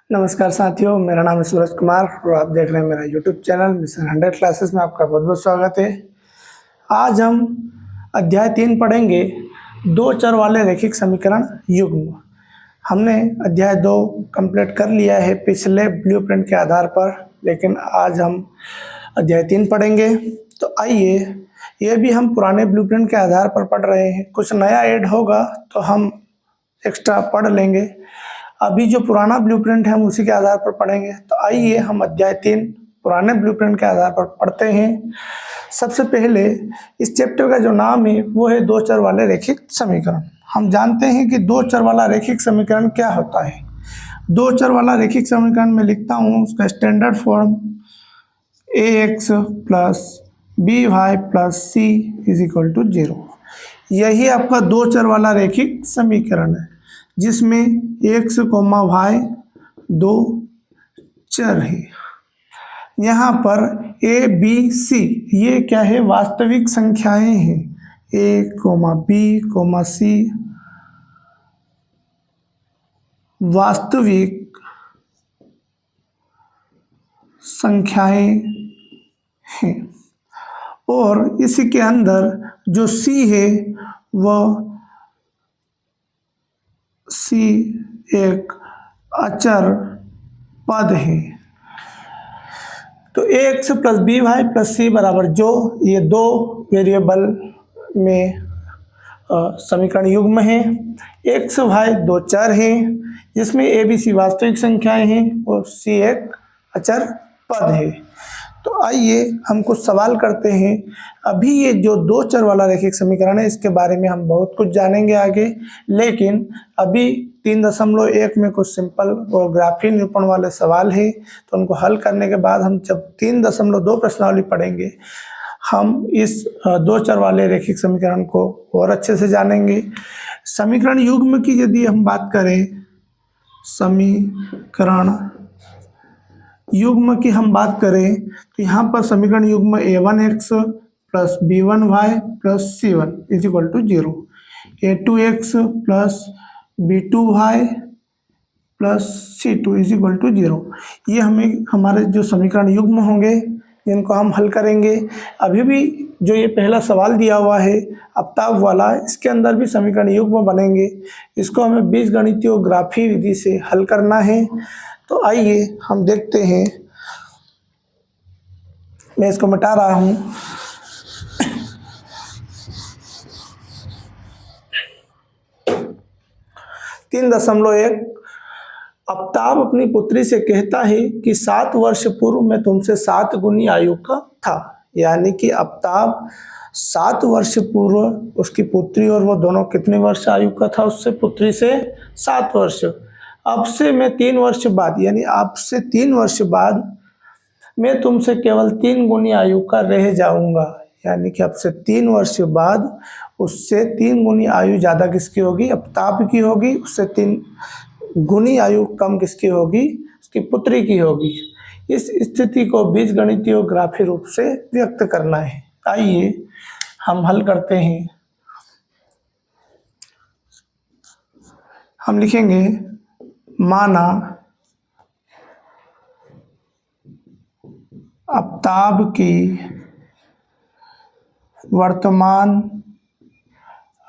नमस्कार साथियों, मेरा नाम है सूरज कुमार और आप देख रहे हैं मेरा यूट्यूब चैनल मिशन 100 क्लासेस में आपका बहुत बहुत स्वागत है। आज हम अध्याय 3 पढ़ेंगे, दो चर वाले रैखिक समीकरण युग्म। हमने अध्याय 2 कंप्लीट कर लिया है पिछले ब्लूप्रिंट के आधार पर, लेकिन आज हम अध्याय 3 पढ़ेंगे। तो आइए, ये भी हम पुराने ब्लूप्रिंट के आधार पर पढ़ रहे हैं, कुछ नया ऐड होगा तो हम एक्स्ट्रा पढ़ लेंगे। अभी जो पुराना ब्लूप्रिंट है हम उसी के आधार पर पढ़ेंगे। तो आइए हम अध्याय 3 पुराने ब्लूप्रिंट के आधार पर पढ़ते हैं। सबसे पहले इस चैप्टर का जो नाम है वो है दो चर वाले रैखिक समीकरण। हम जानते हैं कि दो चर वाला रैखिक समीकरण क्या होता है। दो चर वाला रैखिक समीकरण में लिखता हूँ उसका standard form ax plus B Y plus C is equal to 0। यही आपका दो चर वाला रैखिक समीकरण है जिसमें x, y दो चर है। यहाँ पर a, b, c ये क्या है, वास्तविक संख्याएं हैं। a, b, c वास्तविक संख्याएं हैं और इसी के अंदर जो c है वह c एक अचर पद है। तो ax plus B Y plus C बराबर जो ये दो वेरिएबल में समीकरण युग्म है। x, y दो चर हैं जिसमें a, b, c वास्तविक संख्याएं हैं और c एक अचर पद है। तो आइए हम कुछ सवाल करते हैं। अभी ये जो दो चर वाला रैखिक समीकरण है इसके बारे में हम बहुत कुछ जानेंगे आगे, लेकिन अभी 3.1 में कुछ सिंपल और ग्राफी निरूपण वाले सवाल है। तो उनको हल करने के बाद हम जब 3.2 प्रश्नावली पढ़ेंगे हम इस दो चर वाले रैखिक समीकरण को और अच्छे से जानेंगे। समीकरण युग्म की यदि हम बात करें, समीकरण युग्म की हम बात करें तो यहाँ पर समीकरण युग्म a1x plus b1y plus c1 is equal to 0, a2x plus b2y plus c2 is equal to 0। ये हमें हमारे जो समीकरण युग्म होंगे जिनको हम हल करेंगे। अभी भी जो ये पहला सवाल दिया हुआ है अपताप वाला, इसके अंदर भी समीकरण युग्म बनेंगे। इसको हमें बीजगणितीय और ग्राफी विधि से हल करना है। तो आइए हम देखते हैं। मैं इसको मिटा रहा हूं। तीन 3.1 अपताप अपनी पुत्री से कहता है कि 7 वर्ष पूर्व मैं तुमसे 7 गुनी आयु का था। यानी कि अपताप 7 वर्ष पूर्व उसकी पुत्री और वो दोनों कितने वर्ष आयु का था उससे, पुत्री से 7 वर्ष। अब से मैं 3 वर्ष बाद, यानी अब से 3 वर्ष बाद मैं तुमसे केवल 3 गुनी आयु का रह जाऊंगा। यानी कि अब से 3 वर्ष बाद उससे 3 गुनी आयु ज़्यादा किसकी होगी, अपताप की होगी। उससे 3 गुनी आयु कम किसकी होगी, उसकी पुत्री की होगी। इस स्थिति को बीजगणितीय और ग्राफी रूप से व्यक्त करना है। आइए हम हल करते हैं। हम लिखेंगे, माना अपताप की वर्तमान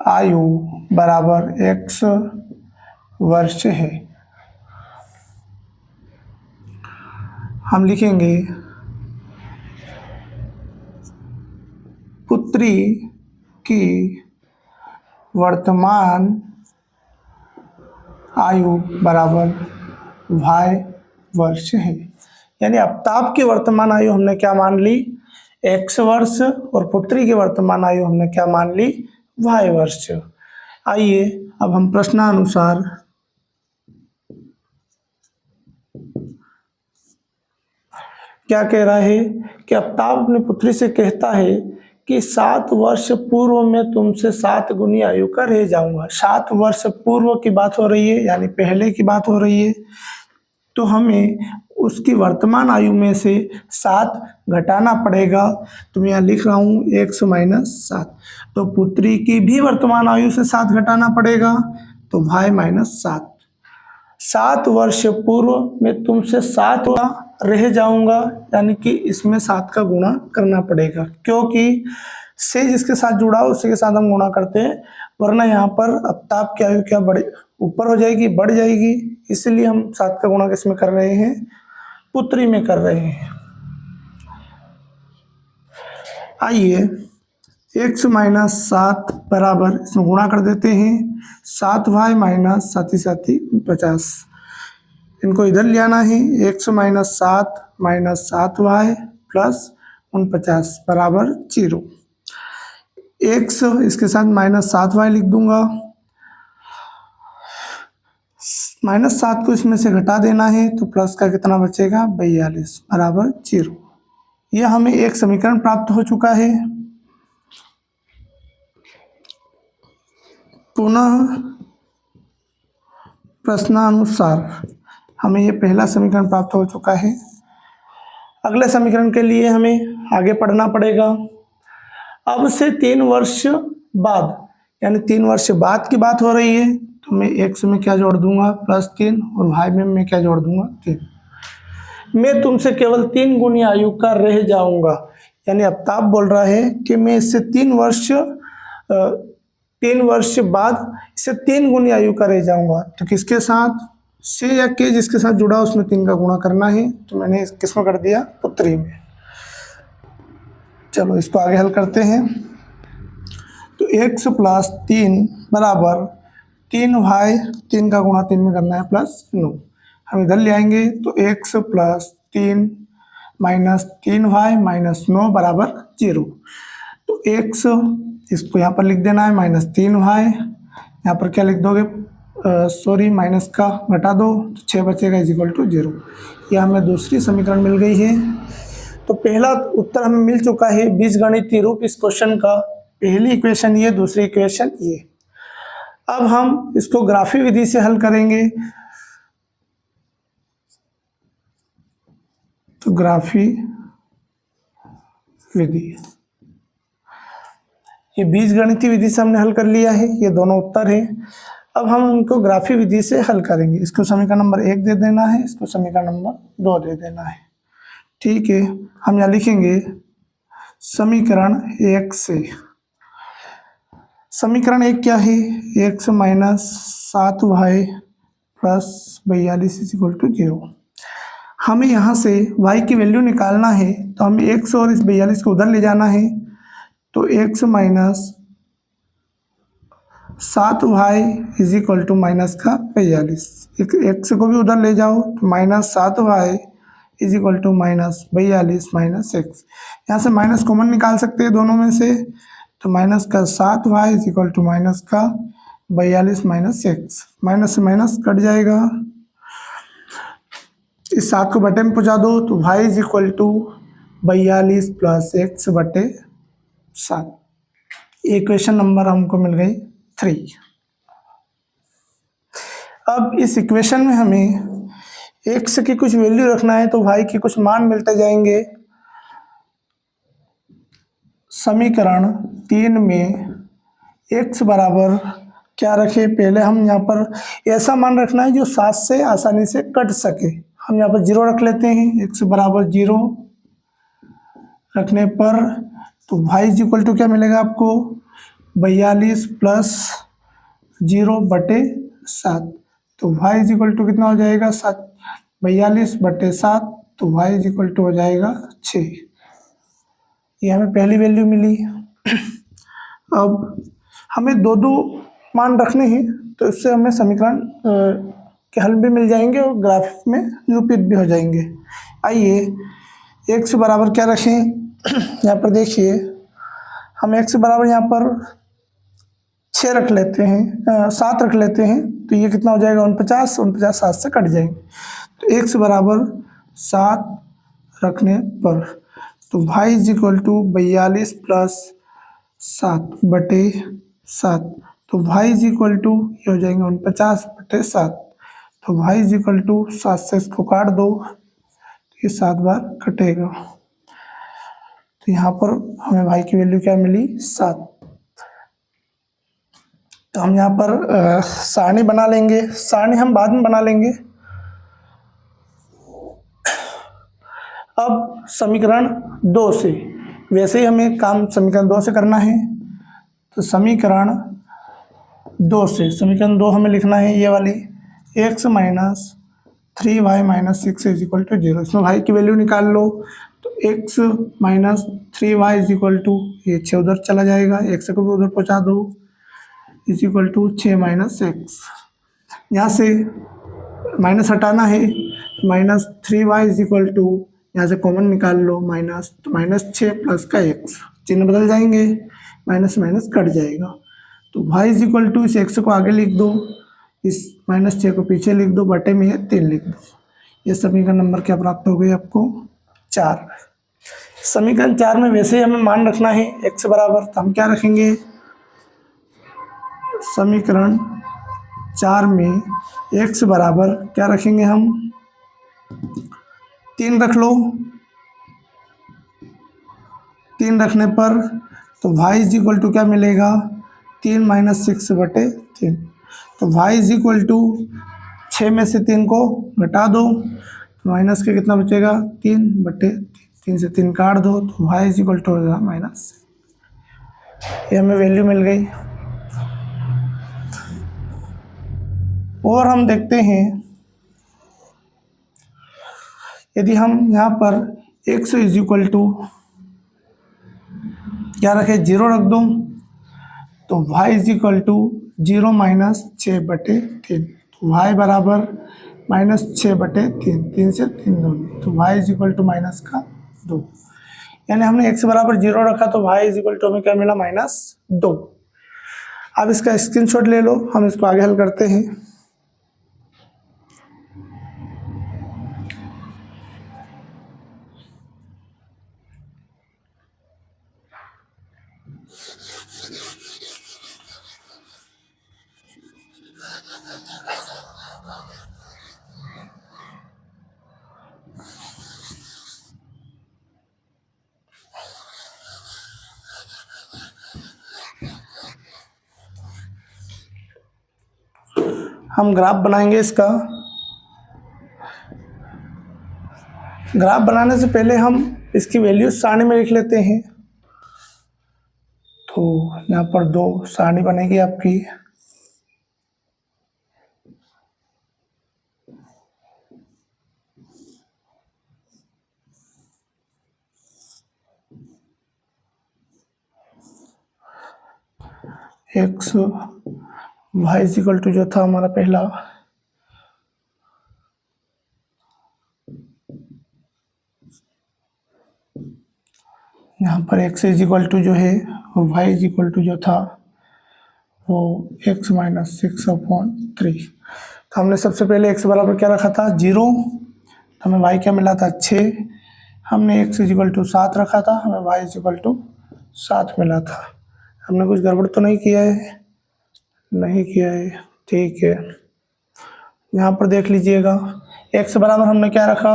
आयु बराबर x वर्ष है। हम लिखेंगे पुत्री की वर्तमान आयु बराबर y वर्ष है। यानी अपताप की वर्तमान आयु हमने क्या मान ली, x वर्ष, और पुत्री की वर्तमान आयु हमने क्या मान ली, y वर्ष। आइए अब हम प्रश्नानुसार क्या कह रहा है कि अपताप अपनी पुत्री से कहता है कि 7 वर्ष पूर्व में तुमसे 7 गुनी आयु का रह जाऊंगा। 7 वर्ष पूर्व की बात हो रही है, यानी पहले की बात हो रही है। तो हमें उसकी वर्तमान आयु में से 7 घटाना पड़ेगा। तो मैं यहाँ लिख रहा हूँ x माइनस 7। तो पुत्री की भी वर्तमान आयु से 7 घटाना पड़ेगा, तो y माइनस 7। 7 वर्ष पूर्व मैं तुमसे 7 गुना रह जाऊंगा, यानी कि इसमें 7 का गुणा करना पड़ेगा, क्योंकि से जिसके साथ जुड़ा हो उसी के साथ हम गुणा करते हैं, वरना यहाँ पर अपताप की आयु क्या बढ़े ऊपर हो जाएगी, बढ़ जाएगी। इसलिए हम 7 का गुणा किस में कर रहे हैं, पुत्री में कर रहे हैं। आइए x माइनस 7 बराबर इसमें गुणा कर देते हैं, 7y माइनस 50 इनको इधर ले आना है। x minus 7 minus 7y plus 49 बराबर 0। x इसके साथ माइनस 7y लिख दूंगा, माइनस 7 को इसमें से घटा देना है तो प्लस का कितना बचेगा, 42 बराबर 0। यह हमें एक समीकरण प्राप्त हो चुका है। पुनः प्रश्नानुसार हमें ये पहला समीकरण प्राप्त हो चुका है। अगले समीकरण के लिए हमें आगे पढ़ना पड़ेगा। अब से 3 वर्ष बाद, यानी 3 वर्ष बाद की बात हो रही है, तो मैं x में क्या जोड़ दूंगा, +3, और y में मैं क्या जोड़ दूंगा, 3। मैं तुमसे केवल 3 गुनी आयु का रह जाऊंगा, यानी अफ्ताब बोल रहा है कि मैं इससे 3 वर्ष बाद इससे 3 गुनी आयु का रह जाऊंगा। तो किसके साथ, से या के जिसके साथ जुड़ा उसमें 3 का गुणा करना है, तो मैंने किसमें कर दिया, पुत्री में। चलो इसको आगे हल करते हैं। तो x + 3 बराबर 3y, 3 का गुणा 3 में करना है, +9। हम इधर ले आएंगे तो x + 3 माइनस 3y माइनस 9 बराबर 0। तो x इसको यहाँ पर लिख देना है -3y, यहाँ पर क्या लिख दोगे, माइनस का घटा दो तो 6 बचेगा =0। यह हमें दूसरी समीकरण मिल गई है। तो पहला उत्तर हमें मिल चुका है बीजगणितीय रूप इस क्वेश्चन का। पहली इक्वेशन ये, दूसरी इक्वेशन ये। अब हम इसको ग्राफी विधि से हल करेंगे। तो ग्राफी विधि, ये बीजगणितीय विधि से हमने हल कर लिया है, ये दोनों उत्तर है। अब हम इनको ग्राफी विधि से हल करेंगे। इसको समीकरण नंबर 1 दे देना है, इसको समीकरण नंबर 2 दे देना है। ठीक है, हम यहाँ लिखेंगे समीकरण 1 से। समीकरण 1 क्या है, x माइनस 7y प्लस 42 = 0। हमें यहाँ से y की वैल्यू निकालना है, तो हमें x और इस 42 को उधर ले जाना है। तो x माइनस 7y = माइनस का 42, x को भी उधर ले जाओ तो -7y = माइनस 42 माइनस x। यहाँ से माइनस कॉमन निकाल सकते हैं दोनों में से, तो माइनस का 7y = माइनस का 42 माइनस x। माइनस से माइनस कट जाएगा, इस 7 को बटे में पहुँचा दो तो y = 42 + x/7। इक्वेशन नंबर हमको मिल गई 3। अब इस इक्वेशन में हमें x की कुछ वैल्यू रखना है, तो y के कुछ मान मिलते जाएंगे। समीकरण 3 में x बराबर क्या रखें, पहले हम यहाँ पर ऐसा मान रखना है जो 7 से आसानी से कट सके। हम यहाँ पर 0 रख लेते हैं, x बराबर 0 रखने पर तो y = क्या मिलेगा आपको, 42 + 0/7। तो y = कितना हो जाएगा, 7। 42/7, तो y = हो जाएगा 6। ये हमें पहली वैल्यू मिली। अब हमें दो मान रखने हैं, तो इससे हमें समीकरण के हल भी मिल जाएंगे और ग्राफ में निरूपित भी हो जाएंगे। आइए x बराबर क्या रखें, यहाँ पर देखिए हम x बराबर यहाँ पर 6 रख लेते हैं, 7 रख लेते हैं, तो ये कितना हो जाएगा, 49 7 से कट जाएंगे। तो x बराबर 7 रखने पर तो y = 42 + 7/7, तो y = ये हो जाएंगे 49/7। तो y = 7 से इसको काट दो, तो ये 7 बार कटेगा। तो यहाँ पर हमें y की वैल्यू क्या मिली, 7। तो हम यहाँ पर सारणी बना लेंगे, सारणी हम बाद में बना लेंगे। अब समीकरण 2 से, वैसे ही हमें काम समीकरण 2 से करना है। तो समीकरण 2 से, समीकरण 2 हमें लिखना है ये वाली, x minus 3y minus 6 is equal to 0। इसमें y की वैल्यू निकाल लो। तो x minus 3y is equal to, ये 6 उधर चला जाएगा, x को भी उधर पहुँचा दो, is equal to 6 minus x। यहाँ से माइनस हटाना है, minus 3y is equal to, यहाँ से कॉमन निकाल लो, माइनस, तो माइनस 6 प्लस का x, चिन्ह बदल जाएंगे, माइनस माइनस कट जाएगा। तो y इज इक्वल टू, इस x को आगे लिख दो, इस माइनस 6 को पीछे लिख दो, बटे में 3 लिख दो। ये समीकरण नंबर क्या प्राप्त हो गई आपको? 4। समीकरण 4 में वैसे ही हमें मान रखना है x बराबर, तो हम क्या रखेंगे? समीकरण 4 में x बराबर क्या रखेंगे हम? 3 रख लो। 3 रखने पर तो y इज इक्वल टू क्या मिलेगा? 3 माइनस 6 बटे 3। तो y इज इक्वल टू 6 में से 3 को घटा दो, तो माइनस के कितना बचेगा? 3 बटे 3 से 3 काट दो, तो y इज इक्वल टू होगा माइनस। ये हमें वैल्यू मिल गई। और हम देखते हैं, यदि हम यहाँ पर x इज इक्वल टू क्या रखे? 0 रख दो, तो y is equal to 0 minus 6 बटे 3। तो y बराबर माइनस 6 बटे 3, 3 से 3 दूनी, तो y is equal to minus का 2। यानी हमने x बराबर 0 रखा, तो y इज इक्वल टू हमें क्या मिला? माइनस 2। अब इसका स्क्रीनशॉट ले लो, हम इसको आगे हल करते हैं। हम ग्राफ बनाएंगे इसका। ग्राफ बनाने से पहले हम इसकी वैल्यू सारणी में लिख लेते हैं। तो यहाँ पर 2 सारणी बनेगी आपकी। x y is equal to जो था हमारा पहला, यहाँ पर x इज इक्वल टू जो है, y इज इक्वल टू जो था वो x माइनस 6/3। तो हमने सबसे पहले x बराबर क्या रखा था? 0। तो हमें y क्या मिला था? 6। हमने x इज इक्वल टू 7 रखा था, हमें y इज इक्वल टू 7 मिला था। हमने कुछ गड़बड़ तो नहीं किया है? नहीं किया है, ठीक है। यहाँ पर देख लीजिएगा, x बराबर हमने क्या रखा?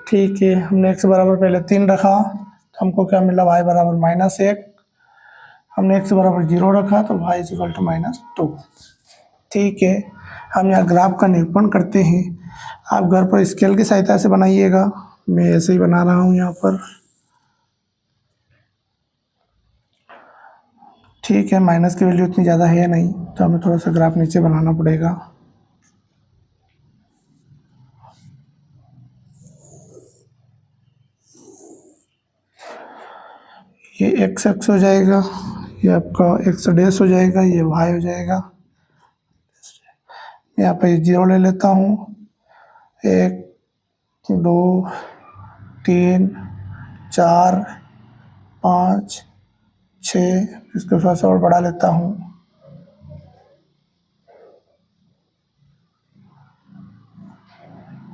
ठीक है, हमने x बराबर पहले 3 रखा, तो हमको क्या मिला? y बराबर माइनस 1। हमने x बराबर 0 रखा, तो y is equal to minus 2। ठीक है, हम यहाँ ग्राफ का निरूपण करते हैं। आप घर पर स्केल की सहायता से बनाइएगा, मैं ऐसे ही बना रहा हूँ यहाँ पर। ठीक है, माइनस की वैल्यू इतनी ज़्यादा है नहीं, तो हमें थोड़ा सा ग्राफ नीचे बनाना पड़ेगा। ये x हो जाएगा, ये आपका x डैश हो जाएगा, ये y हो जाएगा। यहाँ पे 0 ले लेता हूँ, 1 2 3 4 5 6, इसको थोड़ा सा और बढ़ा लेता हूँ,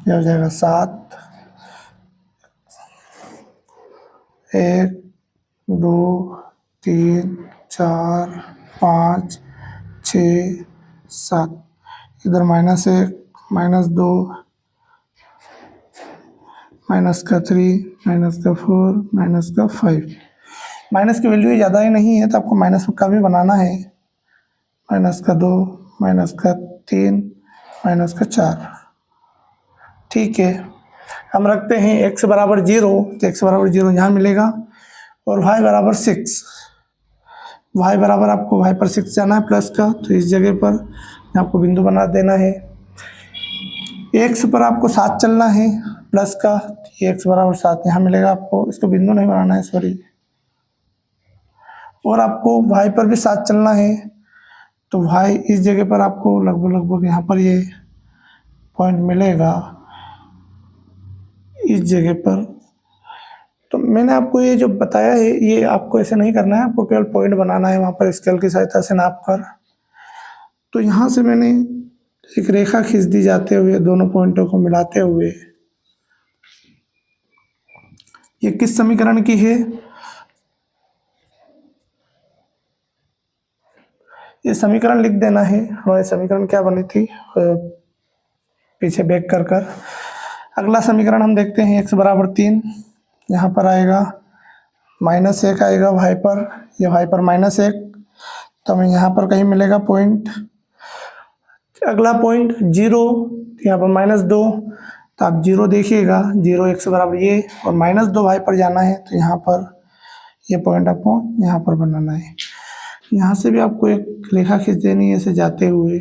ये हो जाएगा 7। 1 2 3 4 5 6 7, इधर माइनस 1 माइनस 2 माइनस का 3 माइनस का 4 माइनस का 5। माइनस की वैल्यू ज़्यादा ही नहीं है तो आपको माइनस का भी बनाना है। माइनस का 2, माइनस का 3, माइनस का 4। ठीक है, हम रखते हैं x बराबर 0, तो x बराबर 0 यहाँ मिलेगा और y बराबर 6। y बराबर आपको y पर 6 जाना है प्लस का, तो इस जगह पर आपको बिंदु बना देना है। x पर आपको 7 चलना है प्लस का, ये x बराबर 7 यहाँ मिलेगा आपको, इसको बिंदु नहीं बनाना है, सॉरी। और आपको y पर भी 7 चलना है, तो y इस जगह पर आपको लगभग यहाँ पर ये पॉइंट मिलेगा इस जगह पर। तो मैंने आपको ये जो बताया है ये आपको ऐसे नहीं करना है, आपको केवल पॉइंट बनाना है वहाँ पर स्केल की सहायता से नाप कर। तो यहाँ से मैंने एक रेखा खींच दी जाते हुए दोनों पॉइंटों को मिलाते हुए। ये किस समीकरण की है? ये समीकरण लिख देना है। हमारी समीकरण क्या बनी थी, पीछे बैक कर अगला समीकरण हम देखते हैं। x बराबर 3, यहाँ पर आएगा -1 आएगा y पर, ये y पर -1, तो हमें यहाँ पर कहीं मिलेगा पॉइंट। अगला पॉइंट 0, यहाँ पर -2, तो आप 0 देखिएगा, 0 x बराबर ये और -2 y पर जाना है, तो यहाँ पर ये पॉइंट आपको यहाँ पर बनाना है। यहाँ से भी आपको एक रेखा खींच देनी है ऐसे जाते हुए।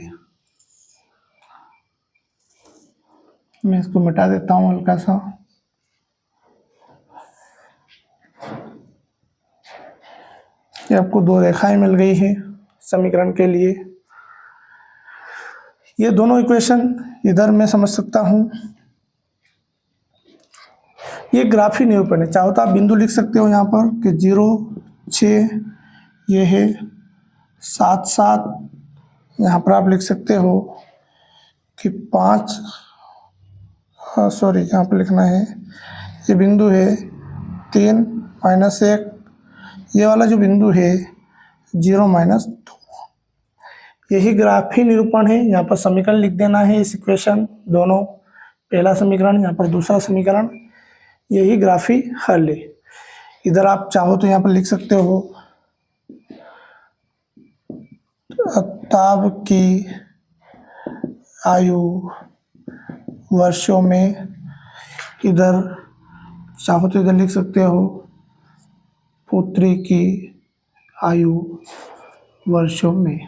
मैं इसको मिटा देता हूँ हल्का सा। ये आपको 2 रेखाएं मिल गई है समीकरण के लिए। ये दोनों इक्वेशन इधर मैं समझ सकता हूँ। ये ग्राफी निरूपण है, चाहो तो आप बिंदु लिख सकते हो यहाँ पर कि 0, 6, ये है 7, 7, यहाँ पर आप लिख सकते हो कि 5, सॉरी यहाँ पर लिखना है, ये बिंदु है 3, -1, ये वाला जो बिंदु है 0, -2। यही ग्राफी निरूपण है। यहाँ पर समीकरण लिख देना है, इस इक्वेशन दोनों, पहला समीकरण यहाँ पर दूसरा समीकरण, यही ग्राफी हल है। इधर आप चाहो तो यहाँ पर लिख सकते हो ताप की आयु वर्षों में, इधर चाहो तो इधर लिख सकते हो पुत्री की आयु वर्षों में।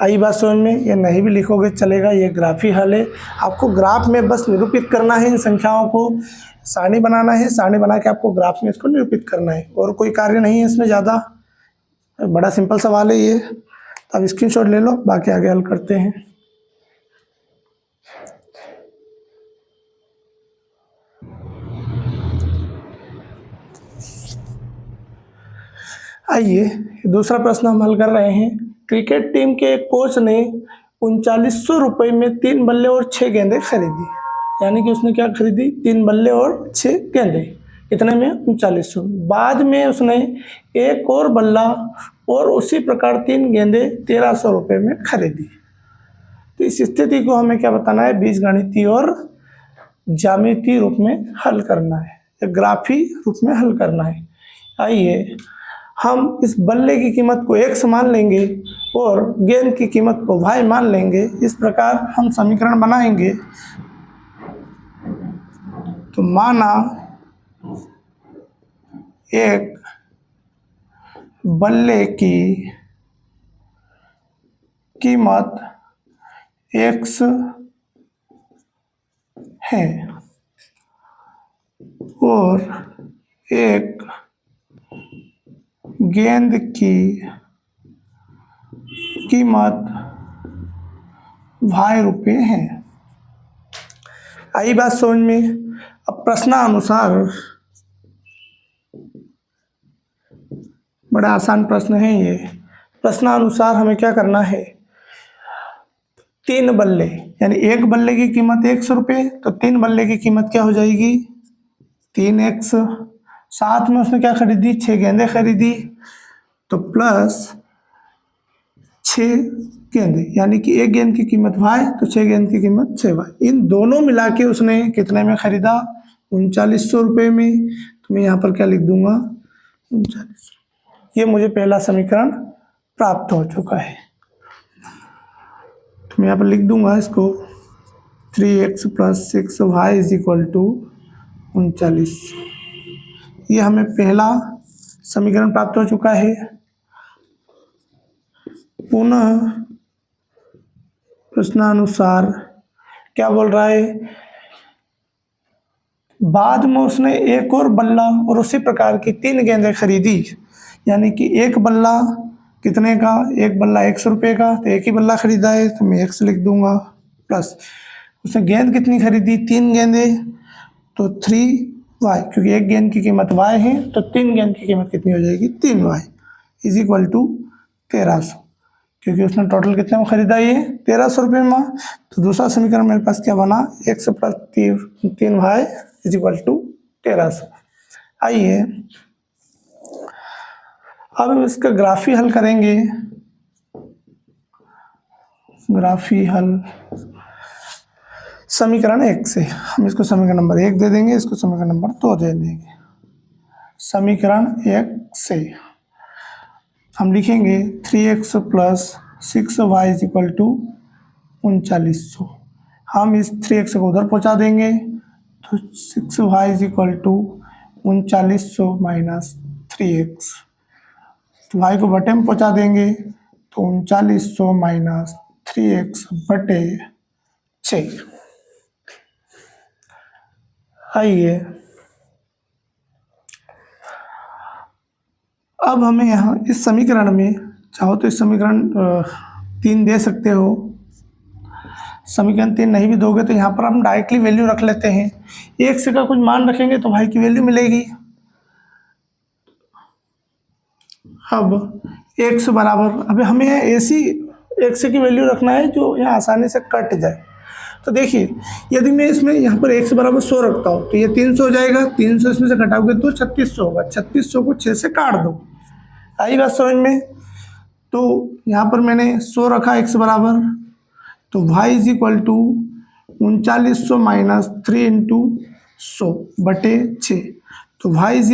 आई बात समझ में? ये नहीं भी लिखोगे चलेगा, ये ग्राफी हल है। आपको ग्राफ में बस निरूपित करना है, इन संख्याओं को सारणी बनाना है, सारणी बना के आपको ग्राफ में इसको निरूपित करना है, और कोई कार्य नहीं है इसमें ज़्यादा, बड़ा सिंपल सवाल है ये। तो अब स्क्रीनशॉट ले लो, बाकी आगे हल करते हैं। आइए दूसरा प्रश्न हम हल कर रहे हैं। क्रिकेट टीम के एक कोच ने 3900 रुपये में 3 बल्ले और 6 गेंदें खरीदी। यानी कि उसने क्या खरीदी? 3 बल्ले और 6 गेंदें। कितने में? 3900। बाद में उसने एक और बल्ला और उसी प्रकार 3 गेंदें 1300 रुपये में खरीदी। तो इस स्थिति को हमें क्या बताना है? बीजगणितीय और ज्यामितीय रूप में हल करना है, या ग्राफी रूप में हल करना है। आइए हम इस बल्ले की कीमत को x मान लेंगे और गेंद की कीमत को y मान लेंगे। इस प्रकार हम समीकरण बनाएंगे। तो माना एक बल्ले की कीमत x है और एक गेंद की कीमत y रुपये है। आई बात समझ में? अब प्रश्नानुसार, बड़ा आसान प्रश्न है ये। प्रश्नानुसार हमें क्या करना है? 3 बल्ले, यानी एक बल्ले की कीमत 100 रुपये, तो 3 बल्ले की कीमत क्या हो जाएगी? 3x। साथ में उसने क्या खरीदी? 6 गेंदें खरीदी, तो प्लस 6 गेंदें, यानी कि एक गेंद की कीमत y, तो 6 गेंद की कीमत 6y। इन दोनों मिला के उसने कितने में खरीदा? 3900 रुपये में। तो मैं यहाँ पर क्या लिख दूंगा? 39। ये मुझे पहला समीकरण प्राप्त हो चुका है। तो मैं यहाँ पर लिख दूंगा इसको 3x + 6y = 39। ये हमें पहला समीकरण प्राप्त हो चुका है। पुनः प्रश्नानुसार क्या बोल रहा है, बाद में उसने एक और बल्ला और उसी प्रकार की 3 गेंदें खरीदी, यानी कि एक बल्ला कितने का, एक बल्ला 100 रुपये का, तो एक ही बल्ला खरीदा है तो मैं 1 लिख दूंगा, प्लस उसने गेंद कितनी खरीदी, 3 गेंदें, तो 3y, क्योंकि एक गेंद की कीमत y है तो 3 गेंद की कीमत कितनी हो जाएगी, 3y = 1300, क्योंकि उसने टोटल कितने में खरीदा, ये 1300 रुपये में। तो दूसरा समीकरण मेरे पास क्या बना, 1 + 3y = 1300। आइए अब हम इसका ग्राफी हल करेंगे। ग्राफी हल समीकरण 1 से, हम इसको समीकरण नंबर 1 दे देंगे, इसको समीकरण नंबर 2 दे देंगे। समीकरण 1 से हम लिखेंगे 3x + 6y = 3900। हम इस 3x को उधर पहुंचा देंगे तो 6y = 3900 - 3x, तो y को बटे में पहुंचा देंगे तो 3900 - 3x बटे 6। आइए अब हमें यहाँ इस समीकरण में, चाहो तो इस समीकरण 3 दे सकते हो, समीकरण 3 नहीं भी दोगे तो यहाँ पर हम डायरेक्टली वैल्यू रख लेते हैं। x का कुछ मान रखेंगे तो y की वैल्यू मिलेगी। अब x बराबर, अब हमें ऐसी x की वैल्यू रखना है जो यहाँ आसानी से कट जाए। तो देखिए, यदि मैं इसमें यहाँ पर x = 100 रखता हूँ तो ये 300 हो जाएगा, 300 इसमें से घटाओगे तो 3600 होगा, 3600 को 6 से काट दो। आई बात समझ में। तो यहाँ पर मैंने 100 रखा x बराबर, तो y = 3900 - 3 × 100 बटे 6, तो y =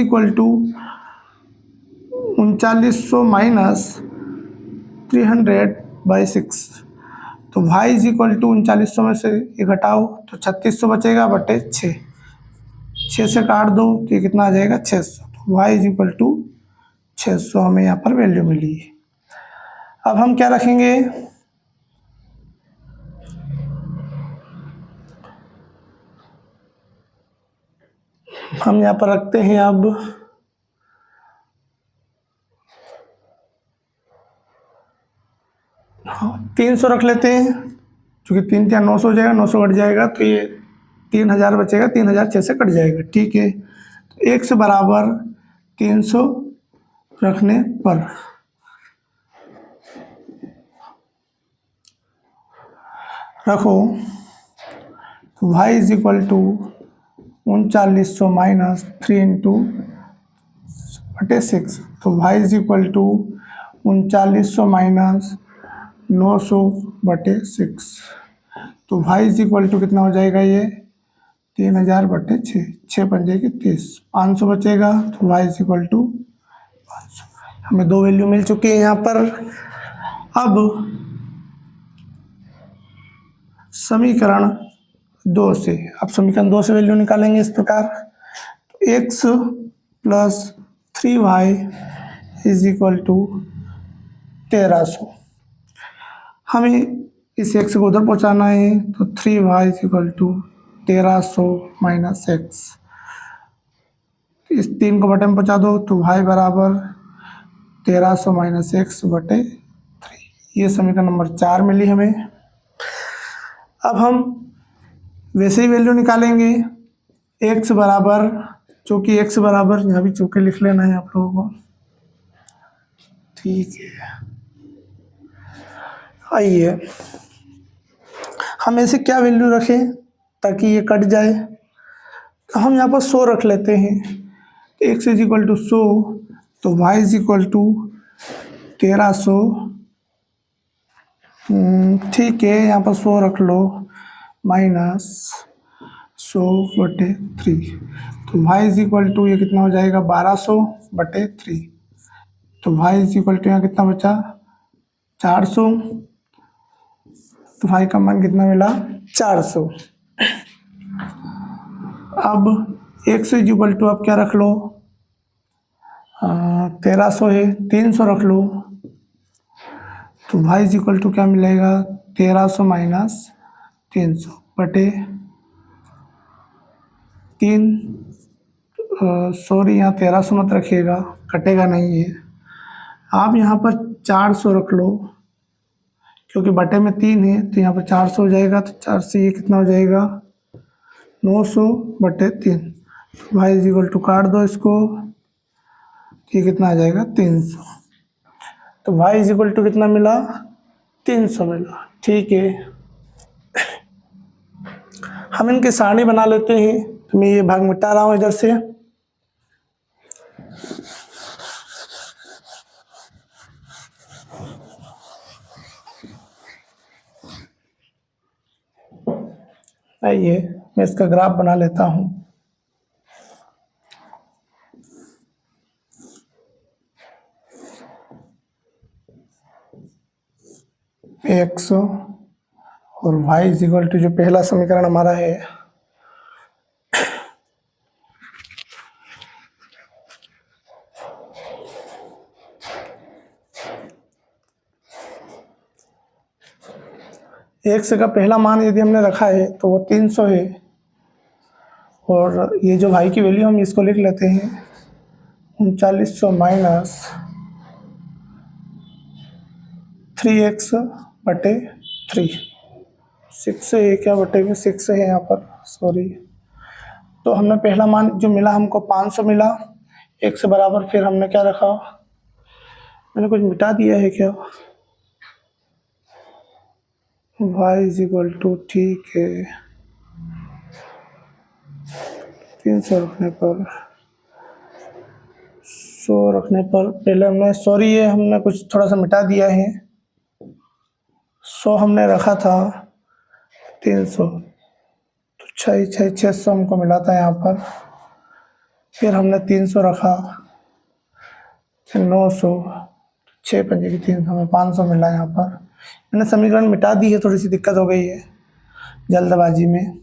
3900 - 300/6, तो y = 3900 में से ये घटाओ तो 3600 बचेगा बटे 6, 6 से काट दो तो ये कितना आ जाएगा, 600, तो y = 600 हमें यहाँ पर वैल्यू मिली है। अब हम क्या रखेंगे, हम यहाँ पर रखते हैं अब 300 रख लेते हैं, क्योंकि 3 × 900 हो जाएगा, 900 कट जाएगा तो ये 3000 बचेगा, 3000 6 से कट जाएगा, ठीक है। तो x बराबर 300 रखने पर रखो तो y = 3900 - 3 × बटे 6, तो y = 3900 - 900 बटे 6, तो y = कितना हो जाएगा, ये 3000 बटे 6, 6 बन जाएगी 30, 500 बचेगा, तो y = 500। हमें 2 वैल्यू मिल चुकी है यहाँ पर। अब समीकरण 2 से, अब समीकरण 2 से वैल्यू निकालेंगे इस प्रकार, तो x + 3y = 1300। हमें इस x को उधर पहुंचाना है तो 3y = 1300 - x, इस 3 को बटे में पहुंचा दो तो y बराबर 1300 - x बटे 3। ये समीकरण नंबर 4 मिली हमें। अब हम वैसे ही वैल्यू निकालेंगे, x बराबर, चूँकि x बराबर, यहाँ भी चूँकि लिख लेना है आप लोगों को, ठीक है। आइए हम ऐसे क्या वैल्यू रखें ताकि ये कट जाए, तो हम यहाँ पर 100 रख लेते हैं, x = 100, तो y = 1300, ठीक है, यहाँ पर 100 रख लो, 100/3। तो y इज इक्वल टू ये कितना हो जाएगा 1200/3। तो y इज इक्वल टू यहाँ कितना बचा 400। तो y का मान कितना मिला 400। अब 100 इज इक्वल टू अब क्या रख लो 1300 है 300 रख लो। तो y इज इक्वल टू क्या मिलेगा 1300 माइनस 300/3। सॉरी यहाँ 1300 मत रखिएगा, कटेगा नहीं है। आप यहाँ पर 400 रख लो, क्योंकि बटे में 3 है तो यहाँ पर 400 हो जाएगा। तो 4 से ये कितना हो जाएगा 900/3। y इज इक्वल टू काट दो इसको, ये कितना आ जाएगा 300। तो y इज इक्वल टू कितना मिला 300 मिला। ठीक है, हम इनके सारणी बना लेते हैं। तो मैं ये भाग मिटा रहा हूँ इधर से। आइए मैं इसका ग्राफ बना लेता हूँ। x और y इज इक्वल टू जो पहला समीकरण हमारा है x का पहला मान यदि हमने रखा है तो वो 300 है। और ये जो y की वैल्यू हम इसको लिख लेते हैं 3900 माइनस 3x/3। 6 है क्या बटे में 6 है यहाँ पर, सॉरी। तो हमने पहला मान जो मिला हमको 500 मिला x बराबर। फिर हमने क्या रखा, मैंने कुछ मिटा दिया है क्या, y इज इक्वल टू ठीक है 300 रखने पर 100 रखने पर पहले हमने सॉरी ये हमने कुछ थोड़ा सा मिटा दिया है। 100 हमने रखा था 300, तो 600 हमको मिला था यहाँ पर। फिर हमने 300 रखा, फिर 900, 6 पंजे की 300, हमें 500 मिला यहाँ पर। मैंने समीकरण मिटा दी है, थोड़ी सी दिक्कत हो गई है जल्दबाजी में।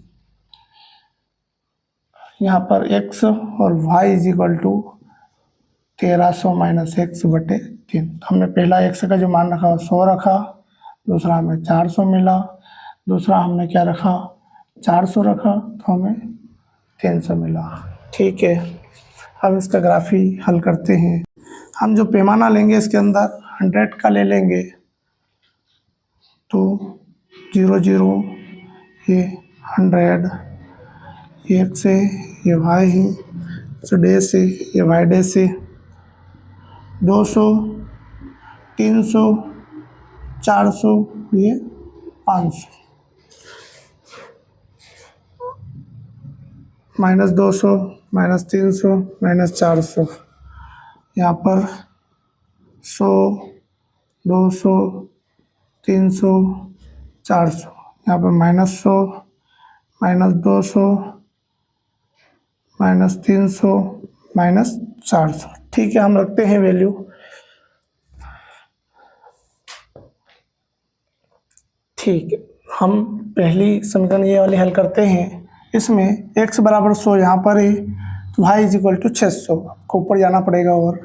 यहाँ पर x और y is equal to 1300 minus x/3। हमने पहला x का जो मान रखा 100 रखा, दूसरा हमें 400 मिला, दूसरा हमने क्या रखा 400 रखा, तो हमें 300 मिला। ठीक है, अब इसका ग्राफ ही हल करते हैं। हम जो पैमाना लेंगे इसके अंदर 100 का ले लेंगे। तो 0 0 ये 100, ये x है, ये y है, तो डैश है, ये y डैश है। 200, 300, 400, ये 500, -200, -300, -400। यहाँ पर 100, 200, 300, 400। यहाँ पर -100, -200, -300, -400। ठीक है, हम रखते हैं वैल्यू। ठीक है, हम पहली समीकरण ये वाली हल करते हैं। इसमें x बराबर 100 यहाँ पर है, तो y इज इक्वल टू 600 को ऊपर जाना पड़ेगा। और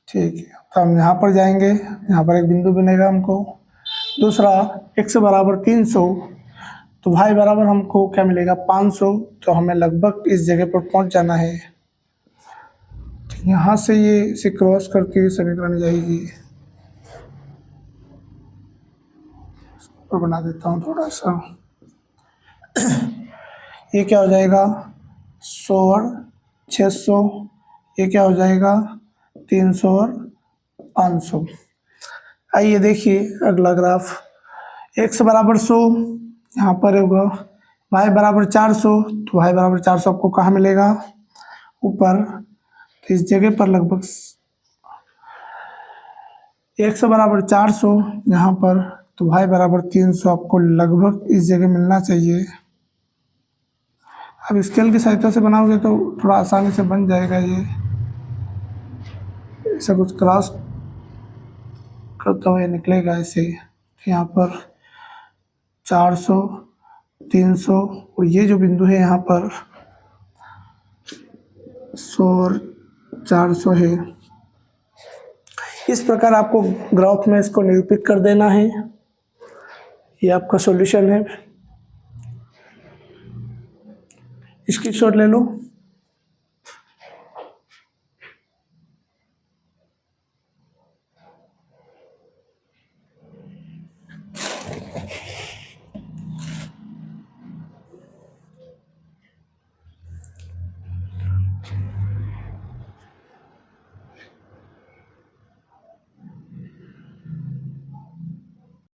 ठीक है, तो हम यहाँ पर जाएंगे, यहाँ पर एक बिंदु बनेगा हमको। दूसरा x बराबर 300, तो y बराबर हमको क्या मिलेगा 500। तो हमें लगभग इस जगह पर पहुँच जाना है। यहाँ से ये इसे क्रॉस करके हुए समीकरण जाएगी। इसको बना देता हूँ थोड़ा सा। ये क्या हो जाएगा 100 और 600, ये क्या हो जाएगा 300 और 500। आइए देखिए अगला ग्राफ। x बराबर 100 यहाँ पर होगा, y बराबर 400, तो y बराबर 400 आपको कहाँ मिलेगा ऊपर। तो इस जगह पर लगभग x बराबर 400, यहाँ पर तो y बराबर 300 आपको लगभग इस जगह मिलना चाहिए। अब स्केल की सहायता से बनाओगे तो थोड़ा आसानी से बन जाएगा। ये ऐसा कुछ क्रॉस करता हुआ निकलेगा ऐसे। यहाँ पर 400, 300 और ये जो बिंदु है यहाँ पर 100 और 400 है। इस प्रकार आपको ग्राफ में इसको निरूपित कर देना है। ये आपका सॉल्यूशन है, स्क्रीनशॉट ले लो।